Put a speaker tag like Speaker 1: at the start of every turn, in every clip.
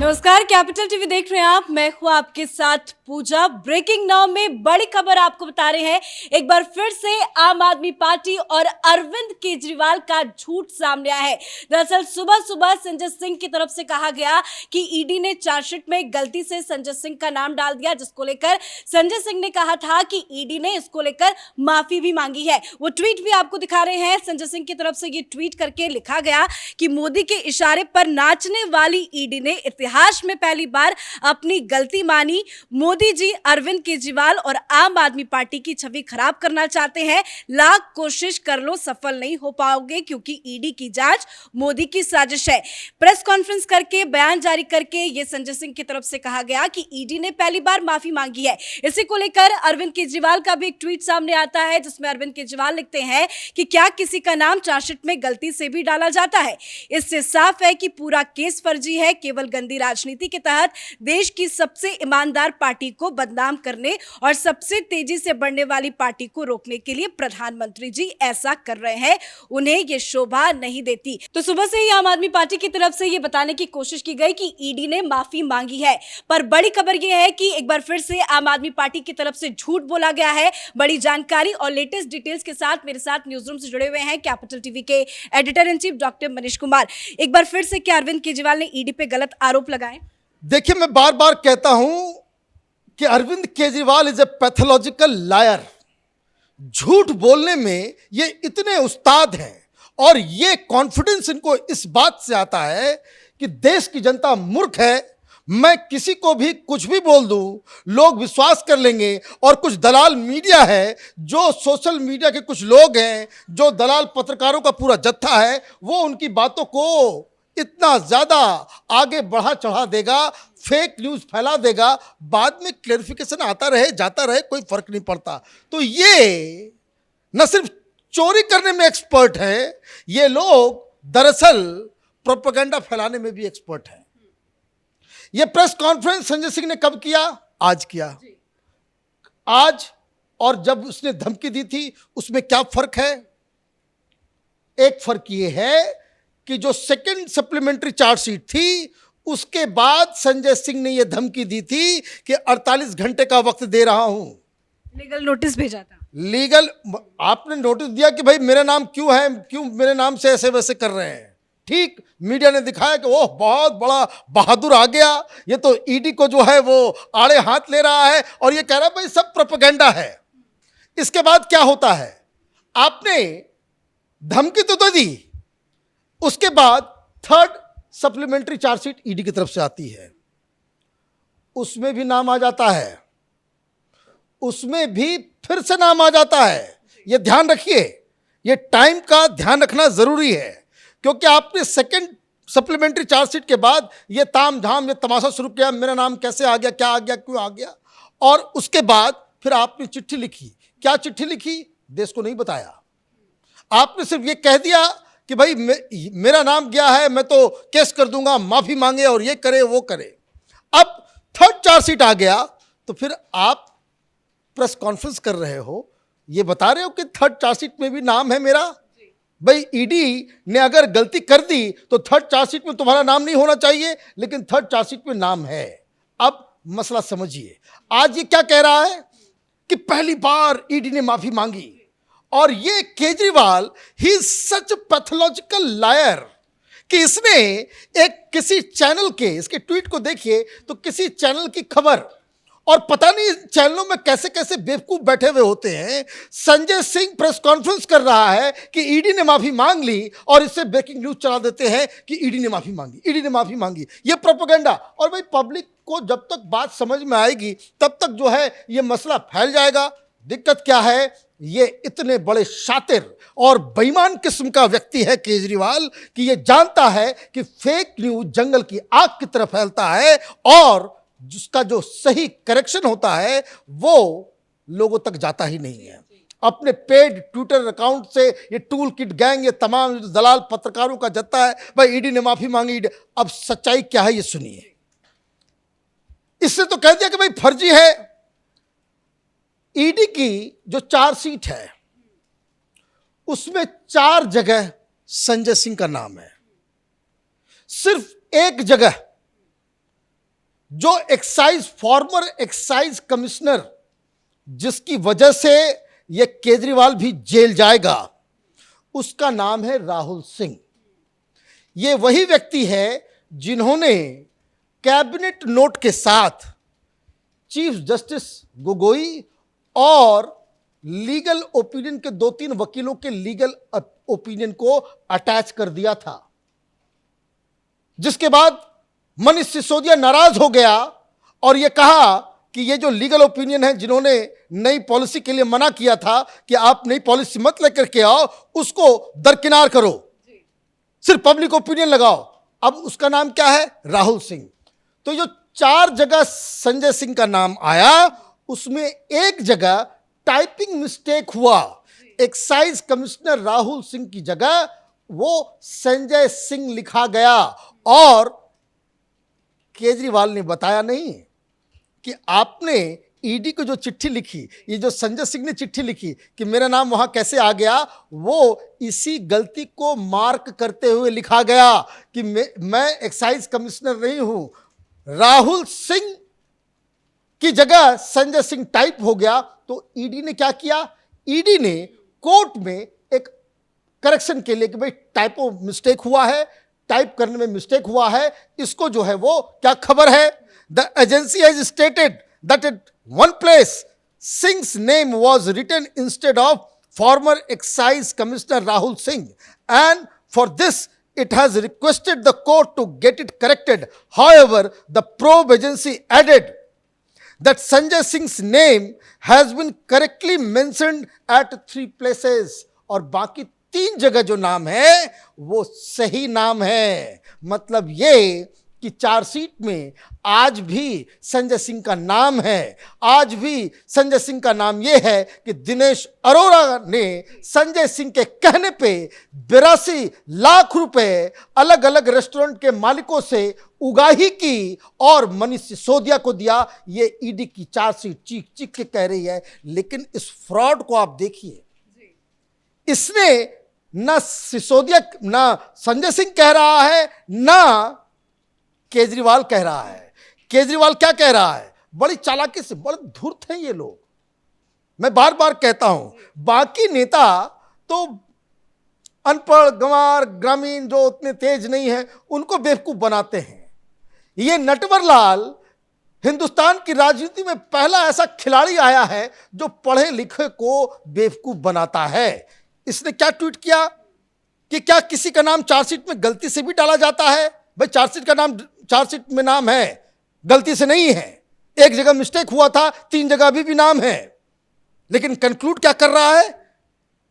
Speaker 1: नमस्कार, capital TV देख रहे हैं आप। मैं हूं आपके साथ पूजा। ब्रेकिंग नाउ में बड़ी खबर आपको बता रहे हैं। एक बार फिर से आम आदमी पार्टी और अरविंद केजरीवाल का झूठ सामने आया है। दरअसल सुबह सुबह संजय सिंह की तरफ से कहा गया कि ईडी ने चार्जशीट में गलती से संजय सिंह का नाम डाल दिया, जिसको लेकर संजय सिंह ने कहा था कि ईडी ने इसको लेकर माफी भी मांगी है। वो ट्वीट भी आपको दिखा रहे हैं। संजय सिंह की तरफ से ये ट्वीट करके लिखा गया कि मोदी के इशारे पर नाचने वाली ईडी ने इतिहास में पहली बार अपनी गलती मानी। मोदी जी अरविंद केजरीवाल और आम आदमी पार्टी की छवि खराब करना चाहते हैं। लाख कोशिश कर लो, सफल नहीं हो पाओगे, क्योंकि ईडी की जांच मोदी की साजिश है। प्रेस कॉन्फ्रेंस करके बयान जारी करके ये संजय सिंह की तरफ से कहा गया कि ईडी ने पहली बार माफी मांगी है। इसी को लेकर अरविंद केजरीवाल का भी एक ट्वीट सामने आता है, जिसमें अरविंद केजरीवाल लिखते हैं कि क्या किसी का नाम चार्जशीट में गलती से भी डाला जाता है? इससे साफ है कि पूरा केस फर्जी है। केवल गंदी राजनीति के तहत देश की सबसे ईमानदार पार्टी को बदनाम करने और सबसे तेजी से बढ़ने वाली पार्टी को रोकने के लिए प्रधानमंत्री जी ऐसा कर रहे हैं। उन्हें यह शोभा नहीं देती। तो सुबह से ही आम आदमी पार्टी की तरफ से यह बताने की कोशिश की गई कि ईडी ने माफी मांगी है, पर बड़ी खबर यह है कि एक बार फिर से आम आदमी पार्टी की तरफ से झूठ बोला गया है। बड़ी जानकारी और लेटेस्ट डिटेल्स के साथ मेरे साथ न्यूज रूम से जुड़े हुए हैं कैपिटल टीवी के editor in chief doctor Manish Kumar. एक बार फिर से क्या अरविंद केजरीवाल ने ईडी पे गलत आरोप लगाए?
Speaker 2: देखिए, मैं बार बार कहता हूं कि Arvind Kejriwal is a pathological liar. झूठ बोलने में ये इतने उस्ताद हैं और ये कॉन्फिडेंस इनको इस बात से आता है कि देश की जनता मूर्ख है। मैं किसी को भी कुछ भी बोल दूं, लोग विश्वास कर लेंगे। और कुछ दलाल मीडिया है, जो सोशल मीडिया के कुछ लोग हैं, जो दलाल पत्रकारों का पूरा जत्था है, वो उनकी बातों को इतना ज्यादा आगे बढ़ा चढ़ा देगा, फेक न्यूज फैला देगा। बाद में क्लैरिफिकेशन आता रहे जाता रहे, कोई फर्क नहीं पड़ता। तो ये न सिर्फ चोरी करने में एक्सपर्ट हैं, ये लोग दरअसल प्रोपेगेंडा फैलाने में भी एक्सपर्ट हैं। ये प्रेस कॉन्फ्रेंस संजय सिंह ने कब किया? आज किया। आज और जब उसने धमकी दी थी, उसमें क्या फर्क है? एक फर्क ये है कि जो सेकंड सप्लीमेंट्री चार्जशीट थी, उसके बाद संजय सिंह ने यह धमकी दी थी कि 48 घंटे का वक्त दे रहा हूं।
Speaker 1: लीगल नोटिस भेजा था।
Speaker 2: लीगल आपने नोटिस दिया कि भाई मेरा नाम क्यों है, क्यों मेरे नाम से ऐसे वैसे कर रहे हैं। ठीक, मीडिया ने दिखाया कि ओह बहुत बड़ा बहादुर आ गया, ये तो ईडी को जो है वो आड़े हाथ ले रहा है और ये कह रहा है भाई सब प्रोपेगेंडा है। इसके बाद क्या होता है? आपने धमकी तो दी, उसके बाद थर्ड सप्लीमेंट्री चार्जशीट ईडी की तरफ से आती है, उसमें भी नाम आ जाता है, उसमें भी फिर से नाम आ जाता है। यह ध्यान रखिए, यह टाइम का ध्यान रखना जरूरी है, क्योंकि आपने सेकंड सप्लीमेंट्री चार्जशीट के बाद यह ताम झाम यह तमाशा शुरू किया, मेरा नाम कैसे आ गया, क्या आ गया, क्यों आ गया। और उसके बाद फिर आपने चिट्ठी लिखी। क्या चिट्ठी लिखी? देश को नहीं बताया। आपने सिर्फ यह कह दिया कि भाई मेरा नाम गया है, मैं तो केस कर दूंगा, माफी मांगे और ये करे वो करे। अब थर्ड चार्जशीट आ गया, तो फिर आप प्रेस कॉन्फ्रेंस कर रहे हो, ये बता रहे हो कि थर्ड चार्जशीट में भी नाम है मेरा। भाई ईडी ने अगर गलती कर दी तो थर्ड चार्जशीट में तुम्हारा नाम नहीं होना चाहिए, लेकिन थर्ड चार्जशीट में नाम है। अब मसला समझिए, आज ये क्या कह रहा है कि पहली बार ईडी ने माफी मांगी। और ये केजरीवाल ही इज सच पैथोलॉजिकल लायर कि इसने एक किसी चैनल के, इसके ट्वीट को देखिए तो किसी चैनल की खबर, और पता नहीं चैनलों में कैसे कैसे बेवकूफ बैठे हुए होते हैं। संजय सिंह प्रेस कॉन्फ्रेंस कर रहा है कि ईडी ने माफी मांग ली और इससे ब्रेकिंग न्यूज चला देते हैं कि ईडी ने माफी मांगी, ईडी ने माफी मांगी। ये प्रोपेगेंडा। और भाई पब्लिक को जब तक बात समझ में आएगी तब तक जो है ये मसला फैल जाएगा। दिक्कत क्या है? ये इतने बड़े शातिर और बेईमान किस्म का व्यक्ति है केजरीवाल कि ये जानता है कि फेक न्यूज जंगल की आग की तरह फैलता है और जिसका जो सही करेक्शन होता है वो लोगों तक जाता ही नहीं है। अपने पेड ट्विटर अकाउंट से ये टूल किट गैंग, ये तमाम दलाल पत्रकारों का जत्था है, भाई ईडी ने माफी मांगी। अब सच्चाई क्या है ये सुनिए। इससे तो कह दिया कि भाई फर्जी है। ईडी की जो चार्जशीट है उसमें 4 जगह संजय सिंह का नाम है, सिर्फ एक जगह जो एक्साइज फॉर्मर एक्साइज कमिश्नर जिसकी वजह से ये केजरीवाल भी जेल जाएगा, उसका नाम है राहुल सिंह। ये वही व्यक्ति है जिन्होंने कैबिनेट नोट के साथ चीफ जस्टिस गोगोई और लीगल ओपिनियन के 2-3 वकीलों के लीगल ओपिनियन को अटैच कर दिया था, जिसके बाद मनीष सिसोदिया नाराज हो गया और यह कहा कि ये जो लीगल ओपिनियन है, जिन्होंने नई पॉलिसी के लिए मना किया था कि आप नई पॉलिसी मत लेकर के आओ, उसको दरकिनार करो, सिर्फ पब्लिक ओपिनियन लगाओ। अब उसका नाम क्या है? राहुल सिंह। तो जो 4 जगह संजय सिंह का नाम आया, उसमें एक जगह टाइपिंग मिस्टेक हुआ। एक्साइज कमिश्नर राहुल सिंह की जगह वो संजय सिंह लिखा गया और केजरीवाल ने बताया नहीं कि आपने ईडी को जो चिट्ठी लिखी, ये जो संजय सिंह ने चिट्ठी लिखी कि मेरा नाम वहां कैसे आ गया, वो इसी गलती को मार्क करते हुए लिखा गया कि मैं एक्साइज कमिश्नर नहीं हूं। राहुल सिंह की जगह संजय सिंह टाइप हो गया। तो ईडी ने क्या किया? ईडी ने कोर्ट में एक करेक्शन के लिए कि भाई टाइपो मिस्टेक हुआ है, टाइप करने में मिस्टेक हुआ है, इसको जो है वो क्या खबर है? The agency has stated that at one place Singh's name was written instead of former excise commissioner Rahul Singh, and for this it has requested the court to get it corrected. However, the probe agency added that Sanjay Singh's name has been correctly mentioned at 3 places. और बाकी 3 जगह जो नाम है वो सही नाम है। मतलब ये कि चार्जशीट में आज भी संजय सिंह का नाम है। आज भी संजय सिंह का नाम यह है कि दिनेश अरोड़ा ने संजय सिंह के कहने पे 82 लाख रुपए अलग अलग रेस्टोरेंट के मालिकों से उगाही की और मनीष सिसोदिया को दिया। ये ईडी की चार्जशीट चीख चीख के कह रही है। लेकिन इस फ्रॉड को आप देखिए, इसने ना सिसोदिया ना संजय सिंह कह रहा है, ना केजरीवाल कह रहा है। केजरीवाल क्या कह रहा है? बड़ी चालाकी से, बड़े धूर्त हैं ये लोग। मैं बार बार कहता हूं, बाकी नेता तो अनपढ़ गंवार ग्रामीण जो उतने तेज नहीं है उनको बेवकूफ बनाते हैं। ये नटवरलाल हिंदुस्तान की राजनीति में पहला ऐसा खिलाड़ी आया है जो पढ़े लिखे को बेवकूफ बनाता है। इसने क्या ट्वीट किया कि क्या किसी का नाम चार्जशीट में गलती से भी डाला जाता है? भाई चार्जशीट का नाम, चार्जशीट में नाम है, गलती से नहीं है। एक जगह मिस्टेक हुआ था, 3 जगह अभी भी नाम है। लेकिन कंक्लूड क्या कर रहा है?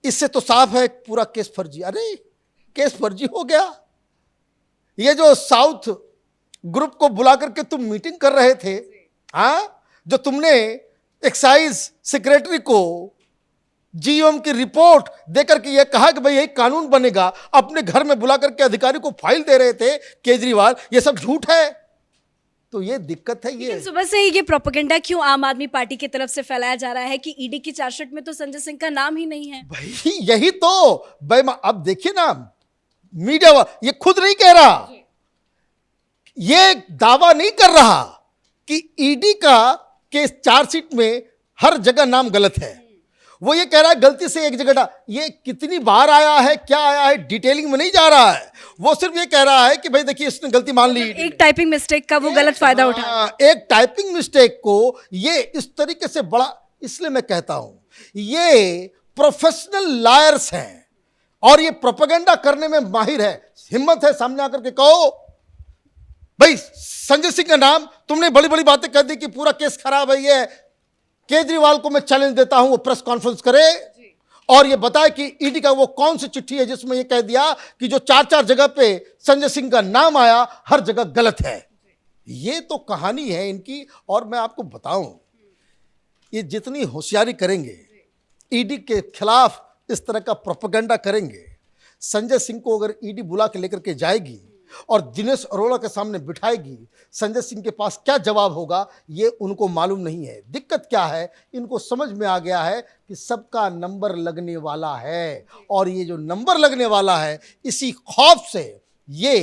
Speaker 2: इससे तो साफ है पूरा केस फर्जी। अरे केस फर्जी हो गया। ये जो साउथ ग्रुप को बुला करके तुम मीटिंग कर रहे थे, हाँ, जो तुमने एक्साइज सेक्रेटरी को जीएम की रिपोर्ट देकर के ये कहा कि भाई यही कानून बनेगा, अपने घर में बुला करके अधिकारी को फाइल दे रहे थे केजरीवाल, ये सब झूठ है। तो ये दिक्कत है। ये
Speaker 1: सुबह से ही ये प्रोपेगेंडा क्यों आम आदमी पार्टी की तरफ से फैलाया जा रहा है कि ईडी की चार्जशीट में तो संजय सिंह का नाम ही नहीं है?
Speaker 2: भाई यही तो अब देखिए ना, मीडिया ये खुद नहीं कह रहा, ये दावा नहीं कर रहा कि ईडी का केस चार्जशीट में हर जगह नाम गलत है। वो ये कह रहा है गलती से एक जगह ये कितनी बार आया है, क्या आया है, डिटेलिंग में नहीं जा रहा है। वो सिर्फ ये कह रहा है कि भाई देखिए इसने गलती मान ली।
Speaker 1: एक टाइपिंग मिस्टेक का वो गलत फायदा उठा,
Speaker 2: एक टाइपिंग मिस्टेक को ये इस तरीके से बड़ा, इसलिए मैं कहता हूं ये प्रोफेशनल लायर्स हैं और ये प्रोपेगेंडा करने में माहिर है। हिम्मत है सामने आकर के कहो भाई संजय सिंह का नाम, तुमने बड़ी बड़ी बातें कर दी कि पूरा केस खराब है। ये केजरीवाल को मैं चैलेंज देता हूं वो प्रेस कॉन्फ्रेंस करे और ये बताए कि ईडी का वो कौन सी चिट्ठी है जिसमें ये कह दिया कि जो 4 जगह पे संजय सिंह का नाम आया हर जगह गलत है। ये तो कहानी है इनकी। और मैं आपको बताऊं, ये जितनी होशियारी करेंगे, ईडी के खिलाफ इस तरह का प्रोपेगेंडा करेंगे, संजय सिंह को अगर ईडी बुला के लेकर के जाएगी और दिनेश अरोड़ा के सामने बिठाएगी, संजय सिंह के पास क्या जवाब होगा ये उनको मालूम नहीं है। दिक्कत क्या है, इनको समझ में आ गया है कि सबका नंबर लगने वाला है और ये जो नंबर लगने वाला है इसी खौफ से ये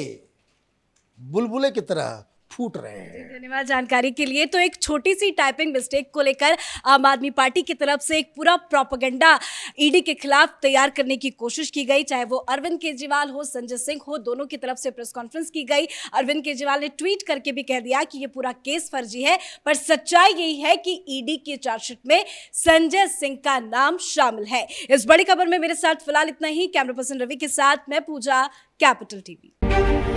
Speaker 2: बुलबुले की तरह फूट रहे हैं।
Speaker 1: धन्यवाद जानकारी के लिए। तो एक छोटी सी टाइपिंग मिस्टेक को लेकर आम आदमी पार्टी की तरफ से एक पूरा प्रोपेगेंडा ईडी के खिलाफ तैयार करने की कोशिश की गई, चाहे वो अरविंद केजरीवाल हो, संजय सिंह हो, दोनों की तरफ से प्रेस कॉन्फ्रेंस की गई। अरविंद केजरीवाल ने ट्वीट करके भी कह दिया कि ये पूरा केस फर्जी है, पर सच्चाई यही है कि ईडी की चार्जशीट में संजय सिंह का नाम शामिल है। इस बड़ी खबर में मेरे साथ फिलहाल इतना ही। कैमरा पर्सन रवि के साथ मैं पूजा, कैपिटल टीवी।